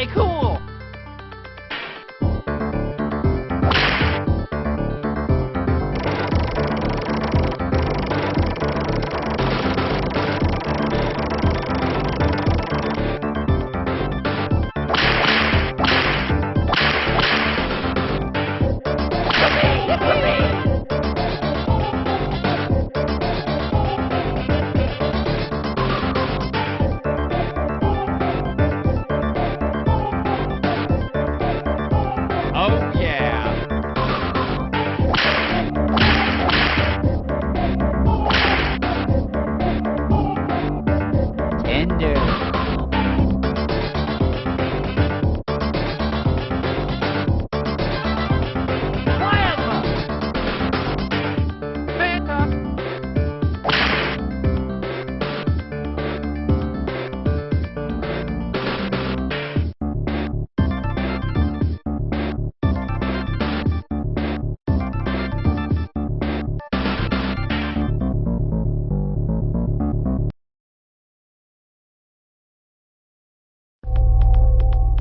Okay, cool. Oh, yeah. Tender. Plasma. Phantom.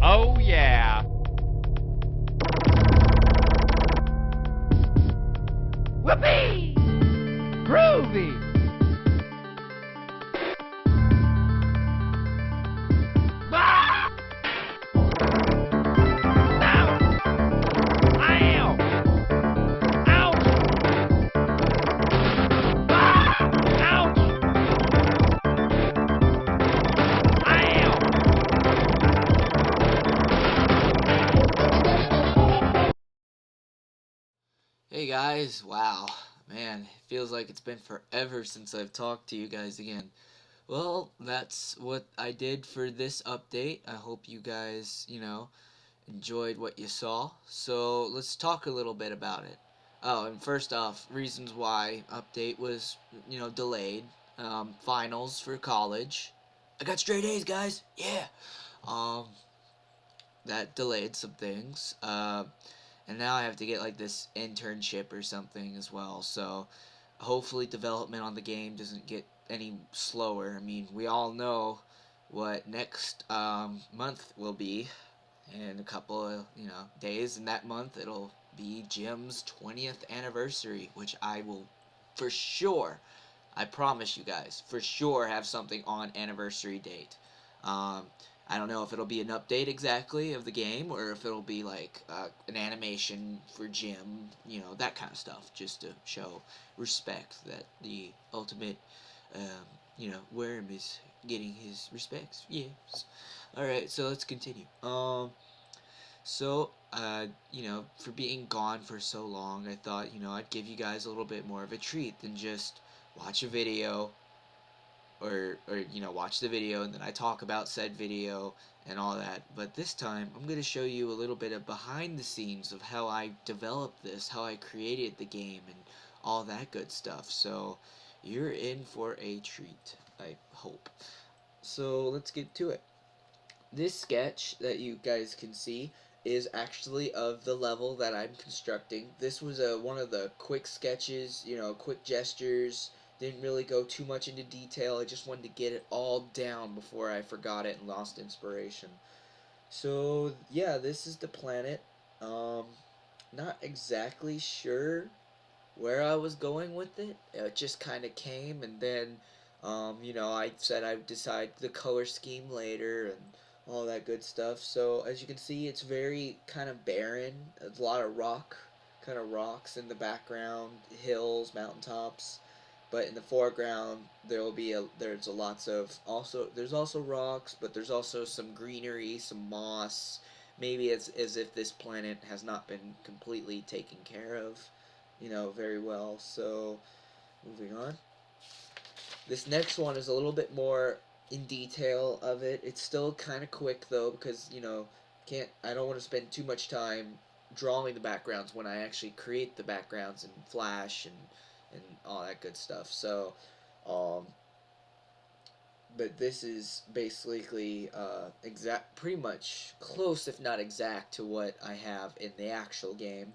Oh, yeah. Whoopee! Groovy! Ah! Ow! Ow! Ouch! Ah! Ouch! Ow! Hey guys, wow, man, it feels like it's been forever since I've talked to you guys again. Well, that's what I did for this update. I hope you guys, enjoyed what you saw. So let's talk a little bit about it. Oh, and first off, reasons why update was, delayed. Finals for college. I got straight A's, guys. Yeah. Um, that delayed some things. And now I have to get like this internship or something as well. So hopefully development on the game doesn't get any slower. I mean, we all know what next month will be in a couple of days. In that month, it'll be Jim's 20th anniversary, which I will for sure. I promise you guys, for sure have something on anniversary date. Um, I don't know if it'll be an update exactly of the game or if it'll be like an animation for Jim, that kind of stuff, just to show respect that the ultimate, worm is getting his respects. Yes. All right, so let's continue. For being gone for so long, I thought, I'd give you guys a little bit more of a treat than just watch a video or watch the video and then I talk about said video and all that. But this time I'm going to show you a little bit of behind the scenes of how I developed this, how I created the game and all that good stuff. So you're in for a treat, I hope. So let's get to it. This sketch that you guys can see is actually of the level that I'm constructing. This was one of the quick sketches, quick gestures. Didn't really go too much into detail. I just wanted to get it all down before I forgot it and lost inspiration. So yeah, this is the planet. Not exactly sure where I was going with it. It just kind of came, and then, I said I'd decide the color scheme later and all that good stuff. So as you can see, it's very kind of barren. There's a lot of kind of rocks in the background, hills, mountaintops. But in the foreground, there's also rocks, but there's also some greenery, some moss. Maybe it's as if this planet has not been completely taken care of, very well. So, moving on. This next one is a little bit more in detail of it. It's still kind of quick though because, I don't want to spend too much time drawing the backgrounds when I actually create the backgrounds in Flash and all that good stuff. So, but this is basically pretty much close, if not exact, to what I have in the actual game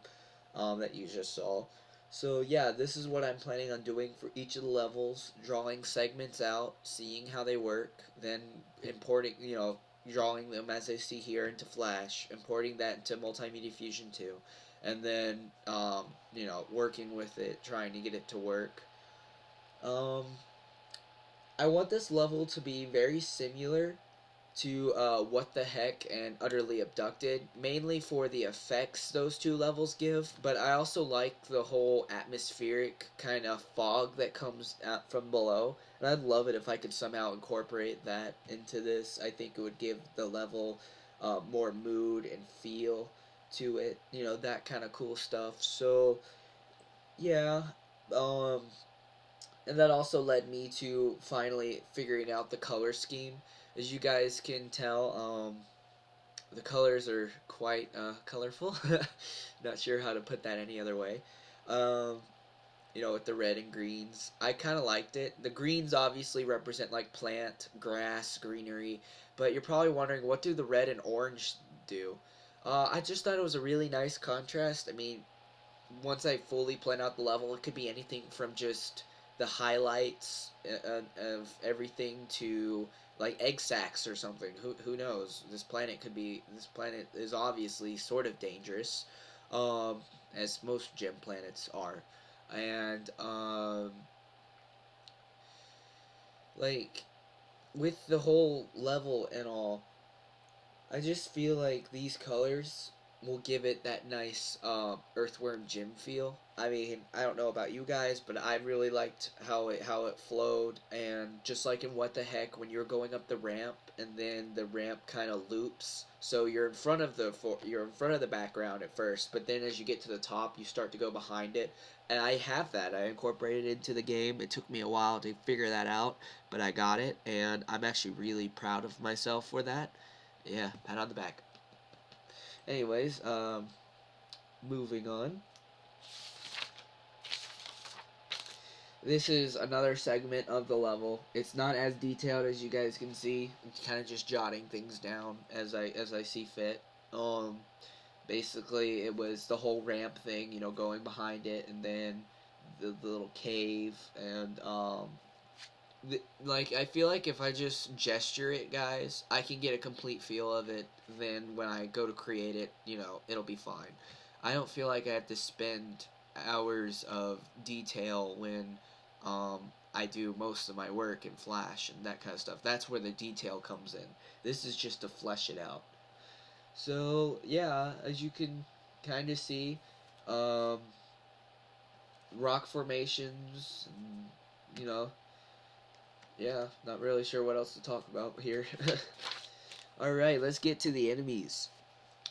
that you just saw. So yeah, this is what I'm planning on doing for each of the levels, drawing segments out, seeing how they work, then importing, drawing them as I see here into Flash, importing that into Multimedia Fusion 2, and then working with it, trying to get it to work. Um, I want this level to be very similar to What the Heck and Utterly Abducted, mainly for the effects those two levels give, but I also like the whole atmospheric kind of fog that comes out from below, and I'd love it if I could somehow incorporate that into this. I think it would give the level more mood and feel to it, that kind of cool stuff. So, yeah, um, and that also led me to finally figuring out the color scheme. As you guys can tell, the colors are quite colorful. Not sure how to put that any other way. Um, with the red and greens. I kind of liked it. The greens obviously represent like plant, grass, greenery, but you're probably wondering, what do the red and orange do? I just thought it was a really nice contrast. I mean, once I fully plan out the level, it could be anything from just the highlights of everything to like egg sacs or something. Who knows? This planet is obviously sort of dangerous, as most gym planets are, and like with the whole level and all, I just feel like these colors will give it that nice Earthworm gym feel. I mean, I don't know about you guys, but I really liked how it flowed, and just like in What the Heck, when you're going up the ramp and then the ramp kind of loops, so you're in front of the background at first, but then as you get to the top, you start to go behind it. And I have that. I incorporated it into the game. It took me a while to figure that out, but I got it, and I'm actually really proud of myself for that. Yeah, pat on the back. Anyways, moving on. This is another segment of the level. It's not as detailed as you guys can see. It's kind of just jotting things down as I see fit. Basically, it was the whole ramp thing, going behind it, and then the little cave, and like, I feel like if I just gesture it, guys, I can get a complete feel of it. Then when I go to create it, it'll be fine. I don't feel like I have to spend hours of detail when I do most of my work in Flash and that kind of stuff. That's where the detail comes in. This is just to flesh it out. So yeah, as you can kind of see, um, rock formations, yeah, not really sure what else to talk about here. Alright, let's get to the enemies.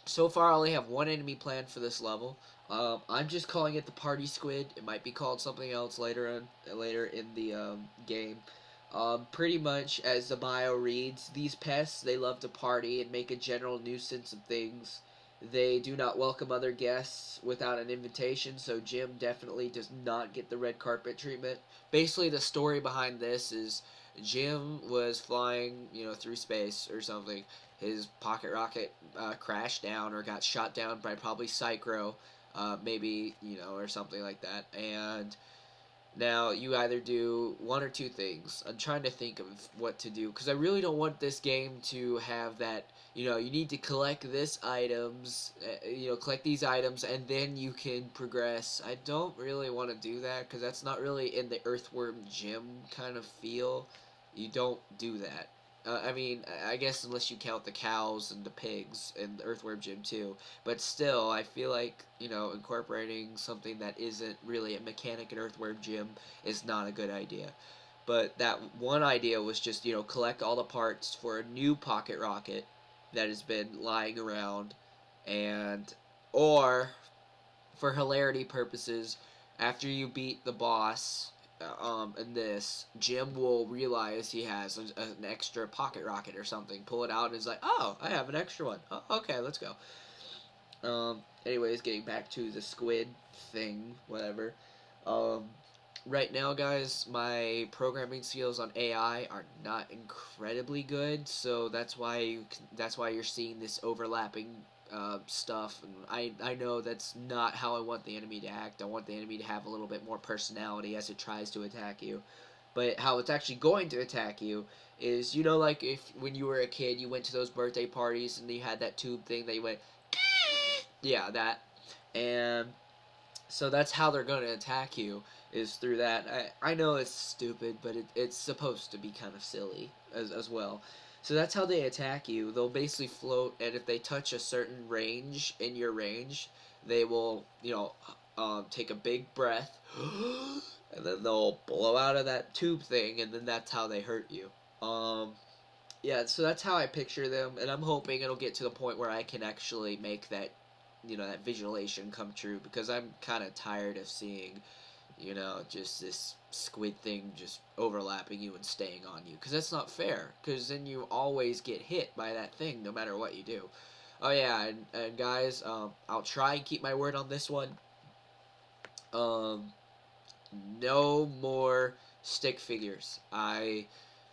So far, I only have one enemy planned for this level. I'm just calling it the Party Squid. It might be called something else later in the game. Pretty much, as the bio reads, these pests, they love to party and make a general nuisance of things. They do not welcome other guests without an invitation, so Jim definitely does not get the red carpet treatment. Basically, the story behind this is Jim was flying, through space or something. His pocket rocket crashed down or got shot down by probably Psychro, maybe, or something like that. And now you either do one or two things. I'm trying to think of what to do, because I really don't want this game to have that, you need to collect this items, collect these items, and then you can progress. I don't really want to do that, because that's not really in the Earthworm gym kind of feel. You don't do that. I mean, I guess unless you count the cows and the pigs in the Earthworm gym too. But still, I feel like, incorporating something that isn't really a mechanic in Earthworm gym is not a good idea. But that one idea was just, collect all the parts for a new pocket rocket that has been lying around, and, or, for hilarity purposes, after you beat the boss, in this, Jim will realize he has an extra pocket rocket or something. Pull it out and is like, oh, I have an extra one. Oh, okay, let's go. Anyways, getting back to the squid thing, whatever. Right now, guys, my programming skills on AI are not incredibly good, so that's why you're seeing this overlapping stuff. And I know that's not how I want the enemy to act. I want the enemy to have a little bit more personality as it tries to attack you. But how it's actually going to attack you is, you know, like if when you were a kid, you went to those birthday parties and you had that tube thing that you went, yeah, that. And so that's how they're going to attack you, is through that. I know it's stupid, but it's supposed to be kind of silly as well. So that's how they attack you. They'll basically float, and if they touch a certain range in your range, they will, you know, take a big breath, and then they'll blow out of that tube thing, and then that's how they hurt you. Yeah, so that's how I picture them, and I'm hoping it'll get to the point where I can actually make that, you know, that visualization come true, because I'm kind of tired of seeing, you know, just this squid thing just overlapping you and staying on you, because that's not fair, because then you always get hit by that thing no matter what you do. Oh yeah, and guys, I'll try and keep my word on this one. Um, no more stick figures. I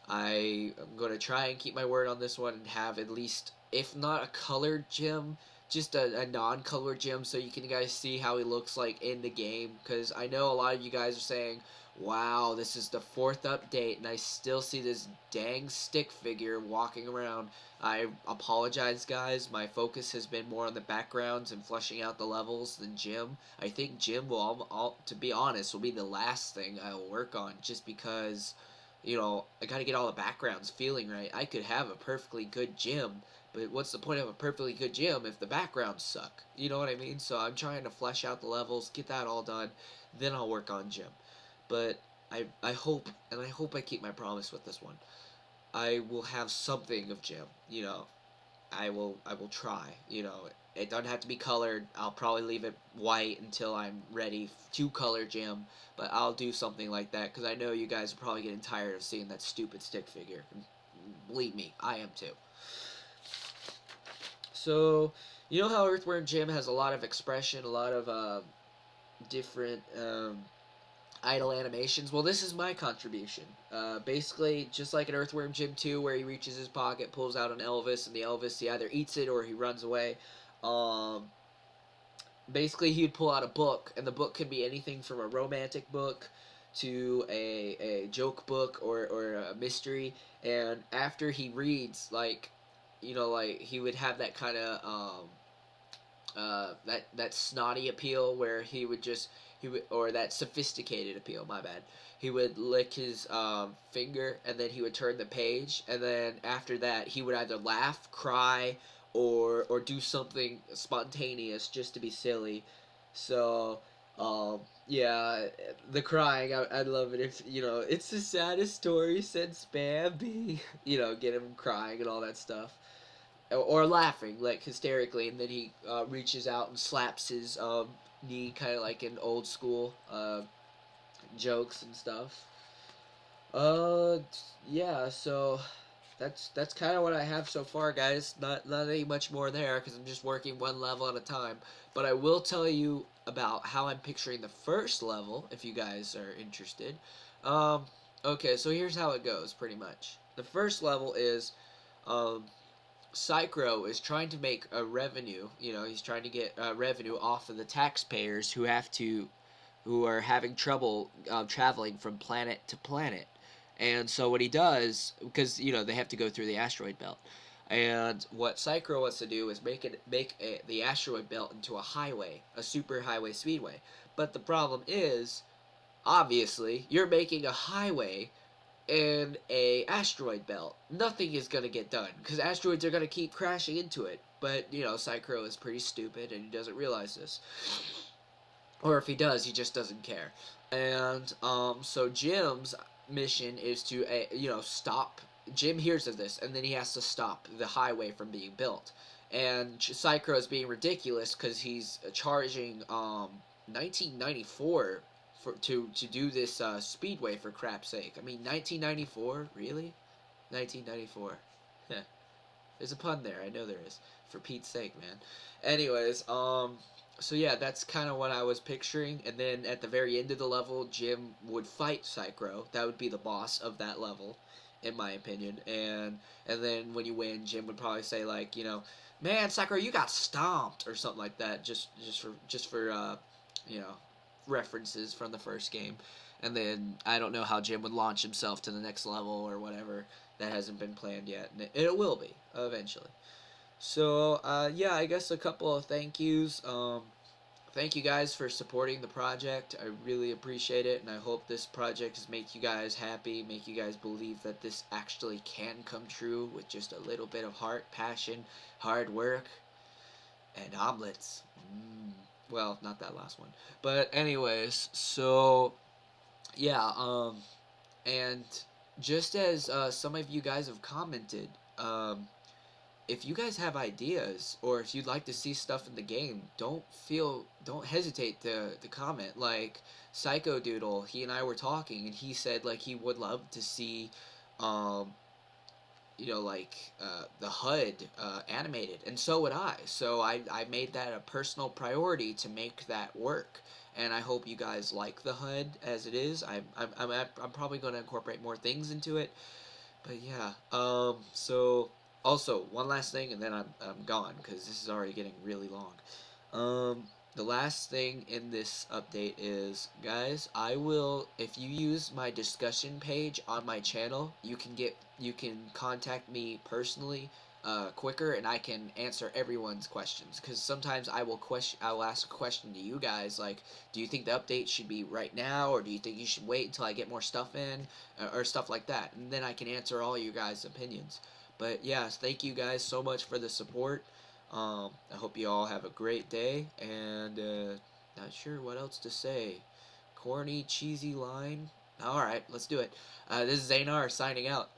am gonna try and keep my word on this one and have at least, if not a colored gem, just a non-colored gem, so you can guys see how he looks like in the game. Because I know a lot of you guys are saying, wow, this is the 4th update and I still see this dang stick figure walking around. I apologize, guys. My focus has been more on the backgrounds and fleshing out the levels than Jim. I think Jim will, to be honest, will be the last thing I will work on, just because, you know, I gotta get all the backgrounds feeling right. I could have a perfectly good gym, but what's the point of a perfectly good gym if the backgrounds suck? You know what I mean? So I'm trying to flesh out the levels, get that all done, then I'll work on gym. But I hope, and I hope I keep my promise with this one. I will have something of gym, you know. I will try, you know. It doesn't have to be colored. I'll probably leave it white until I'm ready to color gym, but I'll do something like that, because I know you guys are probably getting tired of seeing that stupid stick figure. Believe me, I am too. So, you know how Earthworm Jim has a lot of expression, a lot of different idle animations? Well, this is my contribution. Basically, just like in Earthworm Jim 2, where he reaches his pocket, pulls out an Elvis, and the Elvis, he either eats it or he runs away. Basically, he would pull out a book, and the book could be anything from a romantic book to a joke book, or a mystery. And after he reads, like, you know, like, he would have that kind of that snotty appeal, where or that sophisticated appeal, my bad. He would lick his finger, and then he would turn the page, and then after that he would either laugh, cry, or do something spontaneous just to be silly. So yeah, the crying, I'd love it if, you know, it's the saddest story since Bambi, you know, get him crying and all that stuff. Or laughing, like, hysterically, and then he reaches out and slaps his knee, kind of like in old school jokes and stuff. Uh, yeah, so that's kind of what I have so far, guys. Not any much more there, because I'm just working one level at a time. But I will tell you about how I'm picturing the first level, if you guys are interested. Um, okay, so here's how it goes, pretty much. The first level is, Psychro is trying to make a revenue. You know, he's trying to get revenue off of the taxpayers who are having trouble traveling from planet to planet. And so what he does, because, you know, they have to go through the asteroid belt, and what Psychro wants to do is make the asteroid belt into a highway, a super highway speedway. But the problem is, obviously, you're making a highway in a asteroid belt. Nothing is gonna get done, because asteroids are gonna keep crashing into it. But, you know, Psychro is pretty stupid and he doesn't realize this. Or if he does, he just doesn't care. And so Jim's mission is to, you know, stop. Jim hears of this, and then he has to stop the highway from being built. And Psychro is being ridiculous because he's charging 1994 to do this speedway, for crap's sake. I mean, 1994, really? 1994. There's a pun there. I know there is. For Pete's sake, man. Anyways, so yeah, that's kind of what I was picturing. And then at the very end of the level, Jim would fight Psychro. That would be the boss of that level, in my opinion. And then when you win, Jim would probably say, like, you know, man, Psychro, you got stomped, or something like that. Just for you know, references from the first game. and then I don't know how Jim would launch himself to the next level or whatever. That hasn't been planned yet, and it will be eventually. So yeah, I guess a couple of thank yous. Thank you guys for supporting the project. I really appreciate it, and I hope this project has make you guys happy, make you guys believe that this actually can come true with just a little bit of heart, passion, hard work, and omelets. Well, not that last one, but anyways, so yeah, and just as some of you guys have commented, if you guys have ideas or if you'd like to see stuff in the game, don't hesitate to comment. Like Psycho Doodle, he and I were talking, and he said like he would love to see, um, like the HUD animated, and so would I. So I made that a personal priority to make that work. And I hope you guys like the HUD as it is. I'm probably going to incorporate more things into it, but yeah. So also one last thing, and then I'm gone because this is already getting really long. The last thing in this update is, guys, I will, if you use my discussion page on my channel, you can contact me personally quicker, and I can answer everyone's questions, because sometimes I'll ask a question to you guys like, do you think the update should be right now, or do you think you should wait until I get more stuff in, or stuff like that, and then I can answer all you guys' opinions. But yeah, thank you guys so much for the support. I hope you all have a great day, and not sure what else to say. Corny, cheesy line. Alright, let's do it. This is Zanar signing out.